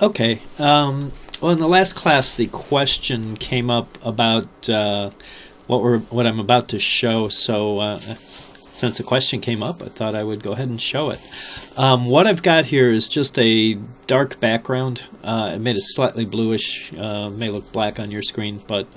Okay. Well, in the last class, the question came up about what I'm about to show. So, since the question came up, I thought I would go ahead and show it. What I've got here is just a dark background. I made it slightly bluish. May look black on your screen, but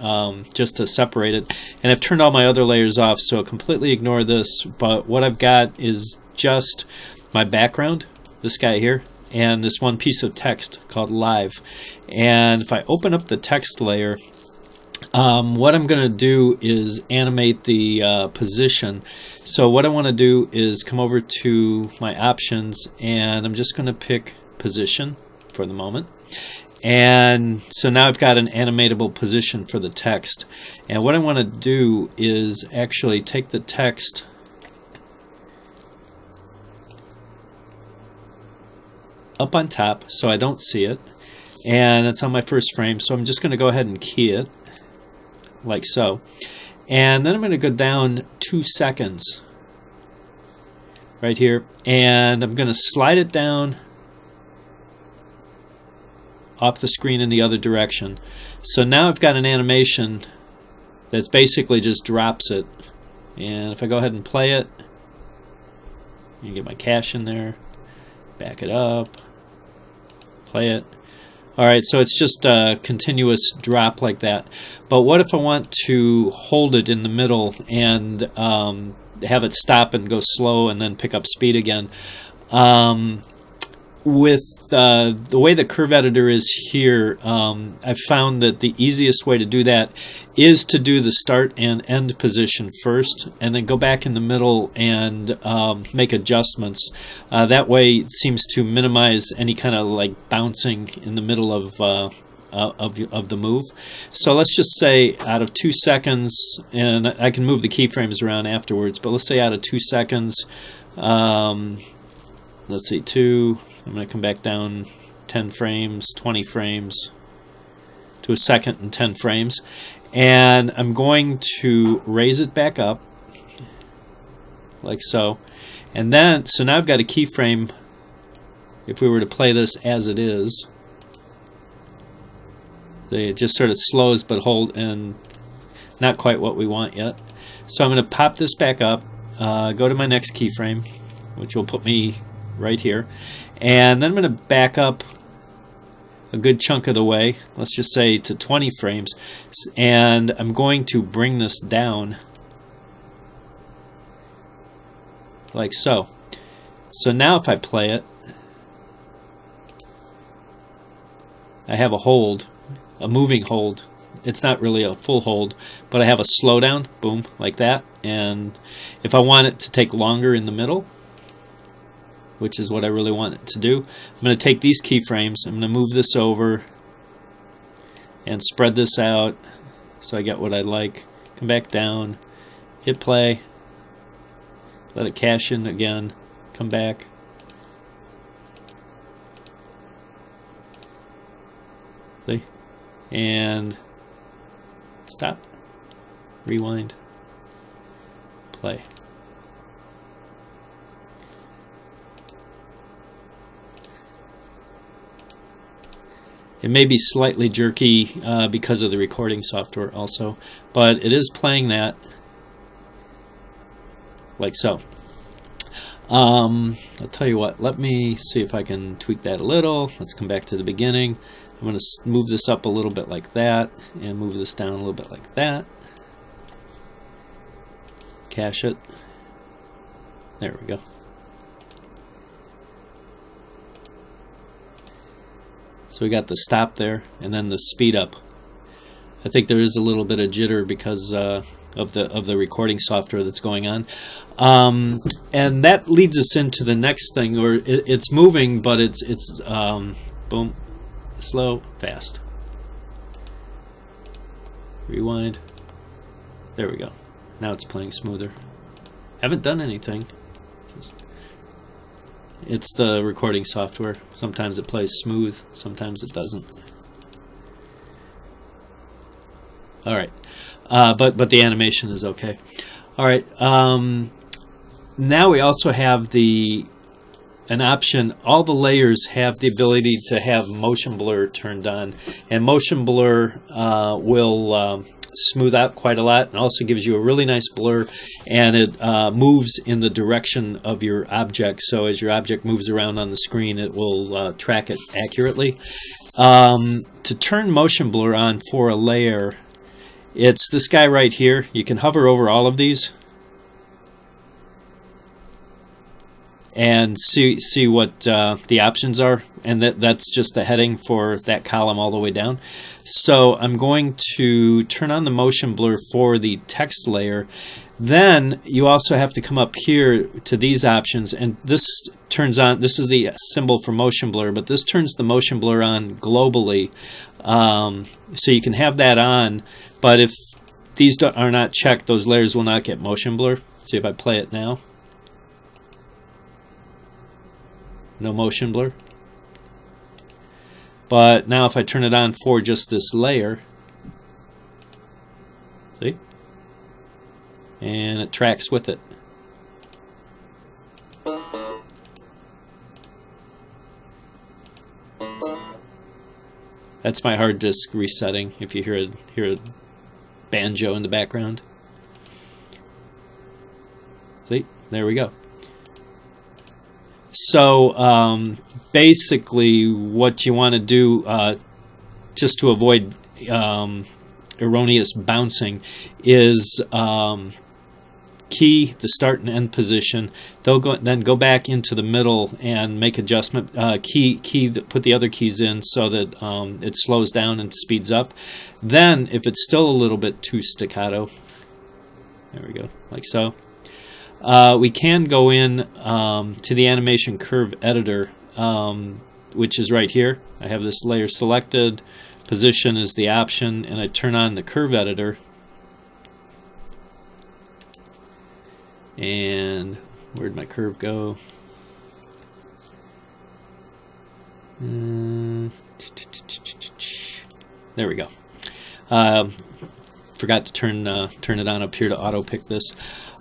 just to separate it. And I've turned all my other layers off, so completely ignore this. But what I've got is just my background, this guy here, and this one piece of text called live. And if I open up the text layer, what I'm going to do is animate the position. So what I want to do is come over to my options, and I'm just going to pick position for the moment. And so now I've got an animatable position for the text. And what I want to do is actually take the text up on top so I don't see it, and it's on my first frame, so I'm just going to go ahead and key it like so, and then I'm going to go down 2 seconds right here, and I'm going to slide it down off the screen in the other direction. So now I've got an animation that basically just drops it, and if I go ahead and play it, you get my cache in there, back it up, play it. Alright, so it's just a continuous drop like that. But what if I want to hold it in the middle and have it stop and go slow and then pick up speed again? With the way the curve editor is here, I've found that the easiest way to do that is to do the start and end position first, and then go back in the middle and make adjustments. That way it seems to minimize any kind of like bouncing in the middle of the move. So let's just say out of 2 seconds, and I can move the keyframes around afterwards, but let's say out of 2 seconds, let's see, 2, I'm going to come back down 10 frames, 20 frames, to a second and 10 frames. And I'm going to raise it back up, like so. And then, so now I've got a keyframe. If we were to play this as it is, it just sort of slows but hold, and not quite what we want yet. So I'm going to pop this back up, go to my next keyframe, which will put me right here, and then I'm going to back up a good chunk of the way, let's just say to 20 frames, and I'm going to bring this down like so. So now if I play it, I have a hold, a moving hold. It's not really a full hold, but I have a slowdown, boom, like that. And if I want it to take longer in the middle, which is what I really want it to do, I'm going to take these keyframes, I'm going to move this over and spread this out so I get what I like. Come back down, hit play, let it cache in again, come back. See? And stop, rewind, play. It may be slightly jerky because of the recording software also, but it is playing that like so. I'll tell you what, let me see if I can tweak that a little. Let's come back to the beginning. I'm going to move this up a little bit like that, and move this down a little bit like that. Cache it. There we go. So we got the stop there, and then the speed up. I think there is a little bit of jitter because of the recording software that's going on, and that leads us into the next thing, where it's moving, but it's boom, slow, fast. Rewind. There we go. Now it's playing smoother. Haven't done anything. It's the recording software. Sometimes it plays smooth, sometimes it doesn't. Alright, but the animation is okay. Alright, now we also have the an option. All the layers have the ability to have motion blur turned on, and motion blur will smooth out quite a lot, and also gives you a really nice blur, and it moves in the direction of your object. So as your object moves around on the screen, it will track it accurately. To turn motion blur on for a layer, it's this guy right here. You can hover over all of these and see what the options are, and that's just the heading for that column all the way down. So I'm going to turn on the motion blur for the text layer. Then you also have to come up here to these options, and this turns on, this is the symbol for motion blur, but this turns the motion blur on globally. So you can have that on, but if these are not checked, those layers will not get motion blur. See if I play it now. No motion blur. But now if I turn it on for just this layer, see? And it tracks with it. That's my hard disk resetting, if you hear a banjo in the background. See? There we go. So basically what you want to do, just to avoid erroneous bouncing, is key the start and end position. Then go back into the middle and make adjustment. Put the other keys in so that it slows down and speeds up. Then if it's still a little bit too staccato, there we go, like so. We can go in to the animation curve editor, which is right here. I have this layer selected, position is the option, and I turn on the curve editor. And where'd my curve go? There we go. Forgot to turn it on up here to auto pick this.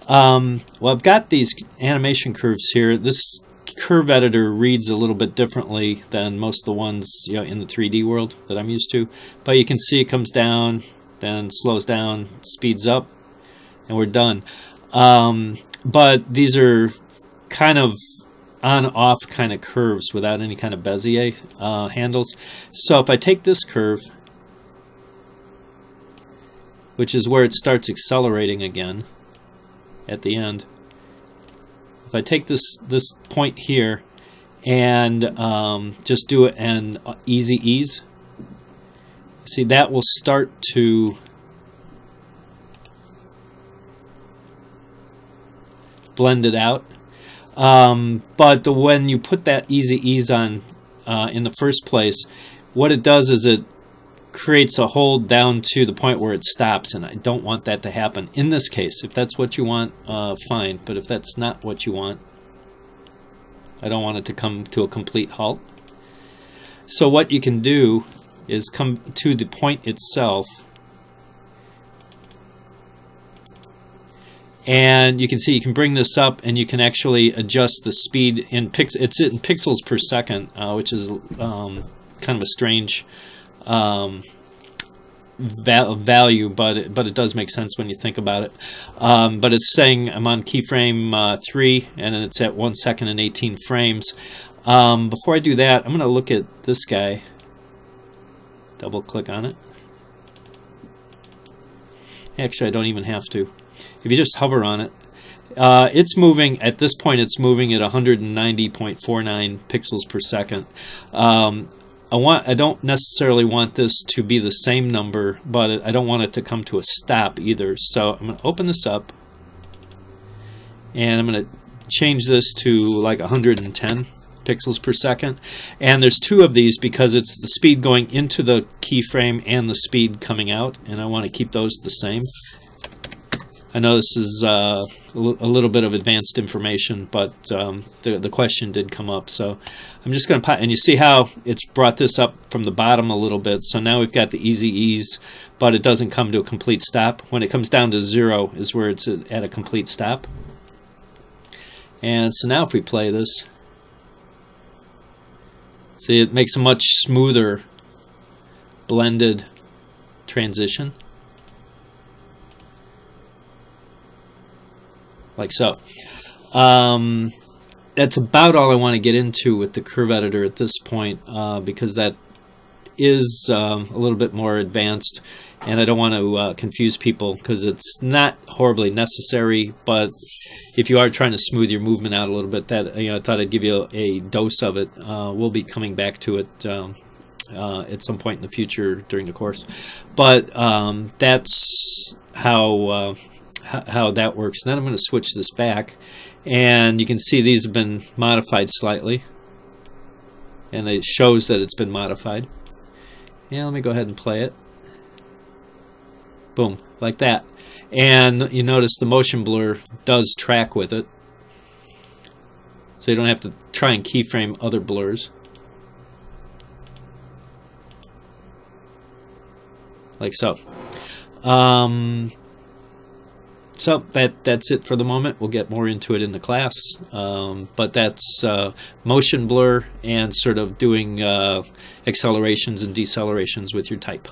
Well, I've got these animation curves here. This curve editor reads a little bit differently than most of the ones, you know, in the 3D world that I'm used to. But you can see it comes down, then slows down, speeds up, and we're done. But these are kind of on-off kind of curves without any kind of Bezier handles. So if I take this curve, which is where it starts accelerating again at the end, if I take this point here and just do it an easy ease, see, that will start to blend it out. But when you put that easy ease on in the first place, what it does is it creates a hold down to the point where it stops, and I don't want that to happen in this case. If that's what you want, fine, but if that's not what you want, I don't want it to come to a complete halt. So what you can do is come to the point itself, and you can see you can bring this up, and you can actually adjust the speed in it's in pixels per second, which is kind of a strange value, but it does make sense when you think about it. But it's saying I'm on keyframe 3, and it's at 1 second and 18 frames. Before I do that, I'm going to look at this guy. Double click on it. Actually, I don't even have to. If you just hover on it, it's moving, at this point it's moving at 190.49 pixels per second. I don't necessarily want this to be the same number, but I don't want it to come to a stop either. So I'm going to open this up, and I'm going to change this to like 110 pixels per second. And there's two of these because it's the speed going into the keyframe and the speed coming out, and I want to keep those the same. I know this is a little bit of advanced information, but the question did come up, so I'm just going to and you see how it's brought this up from the bottom a little bit. So now we've got the easy ease, but it doesn't come to a complete stop. When it comes down to 0 is where it's at a complete stop. And so now if we play this, See, it makes a much smoother blended transition, like so. That's about all I want to get into with the curve editor at this point, because that is a little bit more advanced, and I don't want to confuse people because it's not horribly necessary. But if you are trying to smooth your movement out a little bit, that I thought I'd give you a dose of it. We'll be coming back to it at some point in the future during the course, but that's how that works. And then I'm going to switch this back, and you can see these have been modified slightly, and it shows that it's been modified. Yeah, let me go ahead and play it. Boom, like that. And you notice the motion blur does track with it, so you don't have to try and keyframe other blurs. Like so. So that's it for the moment. We'll get more into it in the class, but that's motion blur and sort of doing accelerations and decelerations with your type.